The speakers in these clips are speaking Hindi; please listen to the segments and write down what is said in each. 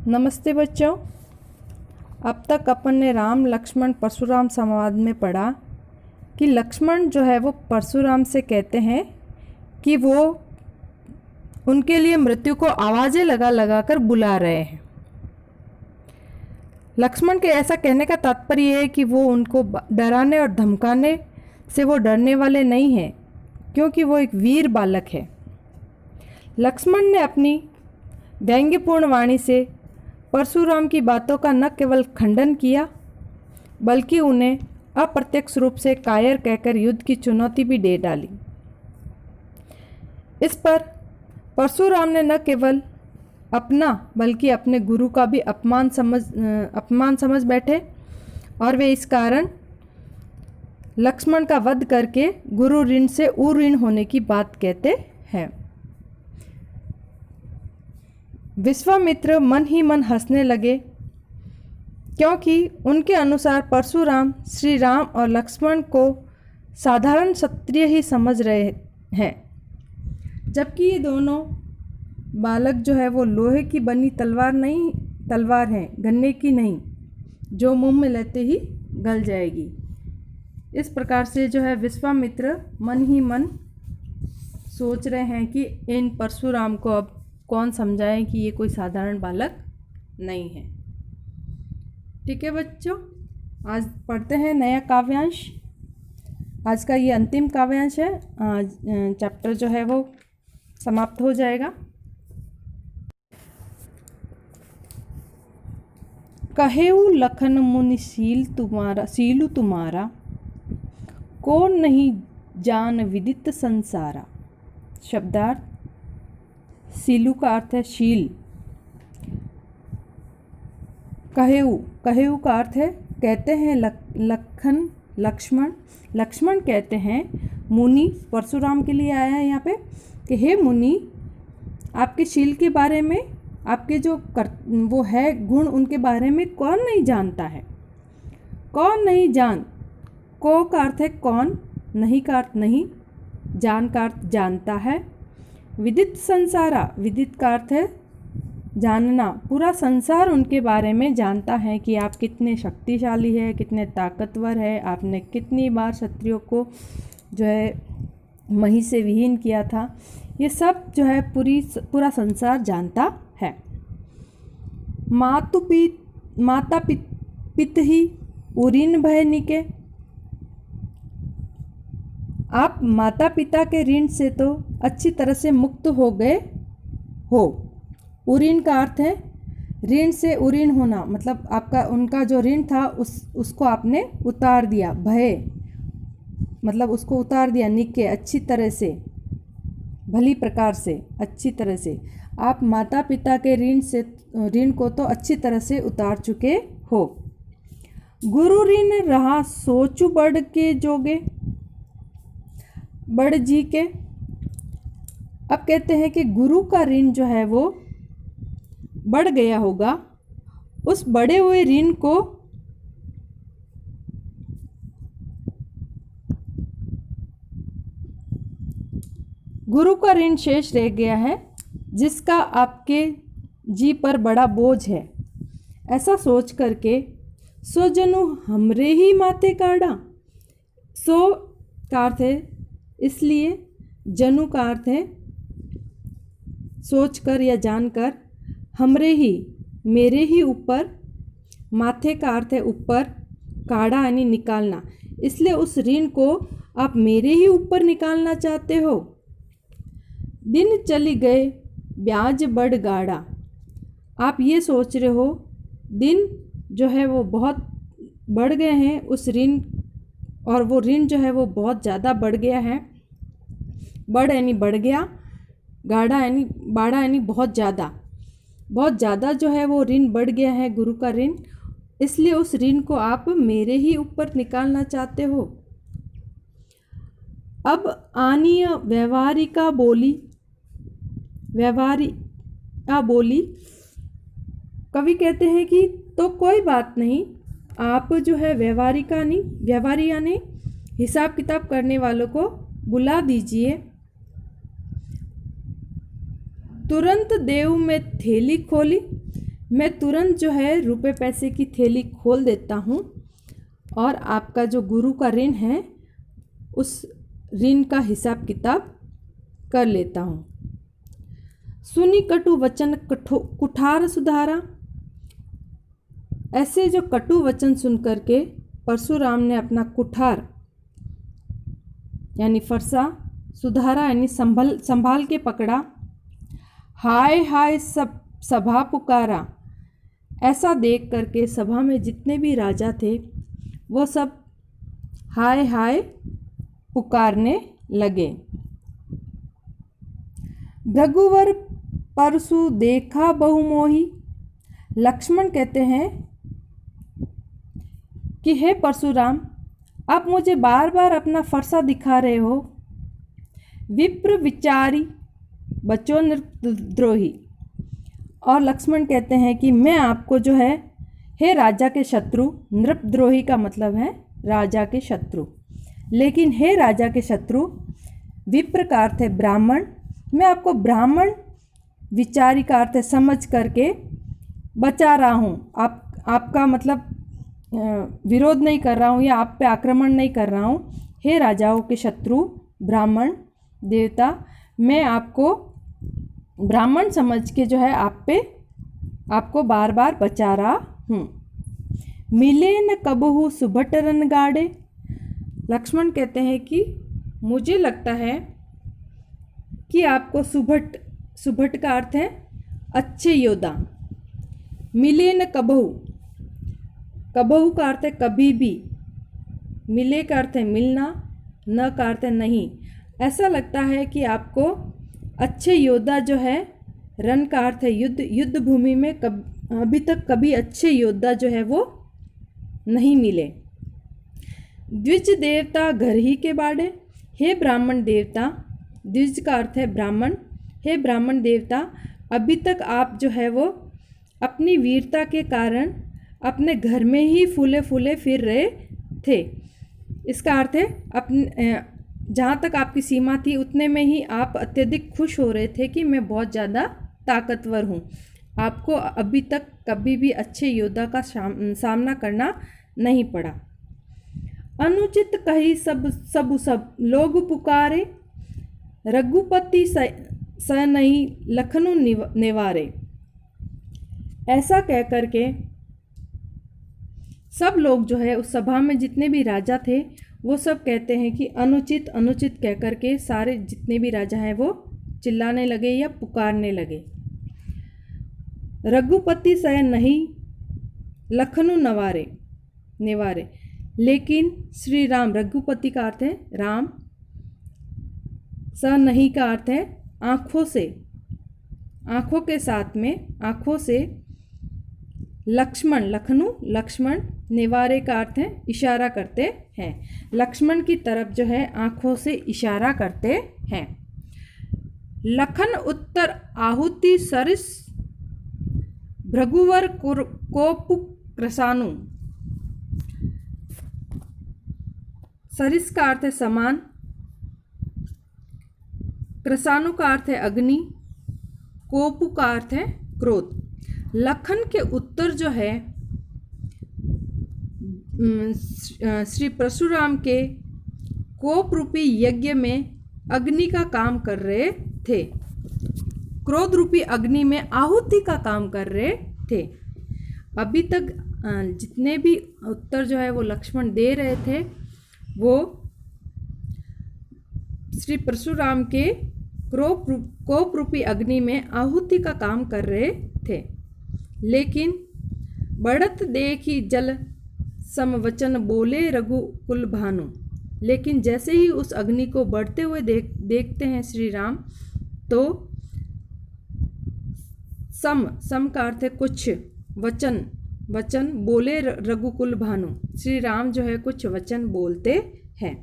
नमस्ते बच्चों। अब तक अपन ने राम लक्ष्मण परशुराम संवाद में पढ़ा कि लक्ष्मण जो है वो परशुराम से कहते हैं कि वो उनके लिए मृत्यु को आवाज़ें लगा लगा कर बुला रहे हैं। लक्ष्मण के ऐसा कहने का तात्पर्य है कि वो उनको डराने और धमकाने से वो डरने वाले नहीं हैं, क्योंकि वो एक वीर बालक है। लक्ष्मण ने अपनी व्यंग्यपूर्ण वाणी से परशुराम की बातों का न केवल खंडन किया, बल्कि उन्हें अप्रत्यक्ष रूप से कायर कहकर युद्ध की चुनौती भी दे डाली। इस पर परशुराम ने न केवल अपना बल्कि अपने गुरु का भी अपमान समझ बैठे और वे इस कारण लक्ष्मण का वध करके गुरु ऋण से उऋण होने की बात कहते हैं। विश्वामित्र मन ही मन हंसने लगे, क्योंकि उनके अनुसार परशुराम श्री राम और लक्ष्मण को साधारण क्षत्रिय ही समझ रहे हैं, जबकि ये दोनों बालक जो है वो लोहे की बनी तलवार है, गन्ने की नहीं, जो मुंह में लेते ही गल जाएगी। इस प्रकार से जो है विश्वामित्र मन ही मन सोच रहे हैं कि इन परशुराम को अब कौन समझाए कि ये कोई साधारण बालक नहीं है। ठीक है बच्चों, आज पढ़ते हैं नया काव्यांश। आज का ये अंतिम काव्यांश है। आज चैप्टर जो है वो समाप्त हो जाएगा। कहेऊ लखन मुनि सीलु तुम्हारा, कौन नहीं जान विदित संसारा। शब्दार्थ। सीलु का अर्थ है शील। कहेऊ का अर्थ है कहते हैं लक्ष्मण कहते हैं मुनि परशुराम के लिए आया है यहाँ पे कि हे मुनि, आपके शील के बारे में, आपके जो वो है गुण, उनके बारे में कौन नहीं जानता है। कौन नहीं जान, को का अर्थ है कौन, नहीं का अर्थ नहीं, जान का अर्थ जानता है। विदित संसारा, विदित का अर्थ है जानना, पूरा संसार उनके बारे में जानता है कि आप कितने शक्तिशाली है, कितने ताकतवर है, आपने कितनी बार क्षत्रियों को जो है मही से विहीन किया था। ये सब जो है पूरा संसार जानता है। माता पित ही उऋण भय निके, आप माता पिता के ऋण से तो अच्छी तरह से मुक्त हो गए हो। उऋण का अर्थ है ऋण से उऋण होना, मतलब आपका उनका जो ऋण था उसको आपने उतार दिया। भय मतलब उसको उतार दिया, निके अच्छी तरह से, भली प्रकार से, अच्छी तरह से। आप माता पिता के ऋण को तो अच्छी तरह से उतार चुके हो। गुरु ऋण रहा सोचु बढ़ के जोगे, बढ़ जी के। अब कहते हैं कि गुरु का ऋण जो है वो बढ़ गया होगा, उस बढ़े हुए ऋण को गुरु का ऋण शेष रह गया है, जिसका आपके जी पर बड़ा बोझ है। ऐसा सोच करके सो जनु हमरे ही माथे काढ़ा। सो का अर्थ है इसलिए, जनु का अर्थ है सोचकर या जानकर, हमरे ही मेरे ही ऊपर, माथे का अर्थ है ऊपर, काढ़ा यानी निकालना, इसलिए उस ऋण को आप मेरे ही ऊपर निकालना चाहते हो। दिन चली गए ब्याज बढ़ गाढ़ा, आप ये सोच रहे हो दिन जो है वो बहुत बढ़ गए हैं उस ऋण, और वो ऋण जो है वो बहुत ज़्यादा बढ़ गया है। बढ़ यानी बढ़ गया, गाढ़ा यानी बाढ़ा यानी बहुत ज़्यादा जो है वो ऋण बढ़ गया है, गुरु का ऋण, इसलिए उस ऋण को आप मेरे ही ऊपर निकालना चाहते हो। अब आनीय व्यवहारिका बोली, कवि कहते हैं कि तो कोई बात नहीं, आप जो है व्यवहारी यानी हिसाब किताब करने वालों को बुला दीजिए। तुरंत देव में थैली खोली, मैं तुरंत जो है रुपए पैसे की थैली खोल देता हूँ और आपका जो गुरु का ऋण है उस ऋण का हिसाब किताब कर लेता हूँ। सुनी कटु वचन कुठार सुधारा। ऐसे जो कटु वचन सुन करके परशुराम ने अपना कुठार यानी फरसा सुधारा यानी संभाल के पकड़ा। हाय हाय सब सभा पुकारा। ऐसा देख करके सभा में जितने भी राजा थे वो सब हाय हाय पुकारने लगे। भृगुवर परशु देखा बहुमोही। लक्ष्मण कहते हैं कि हे परशुराम, आप मुझे बार बार अपना फरसा दिखा रहे हो। विप्र विचारी बचो नृपद्रोही। और लक्ष्मण कहते हैं कि मैं आपको जो है हे राजा के शत्रु, नृपद्रोही का मतलब है राजा के शत्रु, लेकिन हे राजा के शत्रु, विप्र का अर्थ है ब्राह्मण, मैं आपको ब्राह्मण, विचारी का अर्थ है समझ करके बचा रहा हूँ। आपका मतलब विरोध नहीं कर रहा हूँ या आप पे आक्रमण नहीं कर रहा हूँ। हे राजाओं के शत्रु ब्राह्मण देवता, मैं आपको ब्राह्मण समझ के जो है आपको बार बार बचा रहा हूँ। मिले न कबहू सुभट रन गाड़े। लक्ष्मण कहते हैं कि मुझे लगता है कि आपको सुभट का अर्थ है अच्छे योद्धा। मिले न कबहू, कबहू का अर्थ है कभी भी, मिले का अर्थ है मिलना, न का अर्थ है नहीं। ऐसा लगता है कि आपको अच्छे योद्धा जो है, रन का अर्थ है युद्ध भूमि में अभी तक कभी अच्छे योद्धा जो है वो नहीं मिले। द्विज देवता घर ही के बाड़े। हे ब्राह्मण देवता, द्विज का अर्थ है ब्राह्मण, हे ब्राह्मण देवता, अभी तक आप जो है वो अपनी वीरता के कारण अपने घर में ही फूले फूले फिर रहे थे। इसका अर्थ है अपने जहाँ तक आपकी सीमा थी उतने में ही आप अत्यधिक खुश हो रहे थे कि मैं बहुत ज़्यादा ताकतवर हूँ। आपको अभी तक कभी भी अच्छे योद्धा का सामना करना नहीं पड़ा। अनुचित कही सब लोग पुकारे। रघुपति स नहीं लखनऊ निवारे। ऐसा कह करके सब लोग जो है उस सभा में जितने भी राजा थे वो सब कहते हैं कि अनुचित अनुचित कह करके सारे जितने भी राजा हैं वो चिल्लाने लगे या पुकारने लगे। रघुपति सह नहीं लखनऊ निवारे। लेकिन श्री राम, रघुपति का अर्थ है राम, स नहीं का अर्थ है आँखों से, आँखों के साथ में, आँखों से। लक्ष्मण, लक्ष्मण, निवारे का अर्थ है इशारा करते हैं। लक्ष्मण की तरफ जो है आँखों से इशारा करते हैं। लखन उत्तर आहुति सरिस भृगुवर कोप कृसानु। सरिस का अर्थ है समान, कृसानु का अर्थ है अग्नि, कोपु का अर्थ है क्रोध। लखन के उत्तर जो है श्री परशुराम के कोप रूपी यज्ञ में अग्नि का काम कर रहे थे, क्रोध रूपी अग्नि में आहुति का काम कर रहे थे। अभी तक जितने भी उत्तर जो है वो लक्ष्मण दे रहे थे वो श्री परशुराम के कोप रूपी अग्नि में आहुति का काम कर रहे थे। लेकिन बढ़त देखी जल समवचन बोले रघुकुल भानु। लेकिन जैसे ही उस अग्नि को बढ़ते हुए देखते हैं श्री राम, तो सम का अर्थ है कुछ, वचन बोले रघुकुल भानु। श्री राम जो है कुछ वचन बोलते हैं।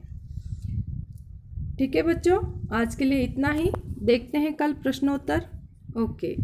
ठीक है बच्चों, आज के लिए इतना ही। देखते हैं कल प्रश्नोत्तर। ओके।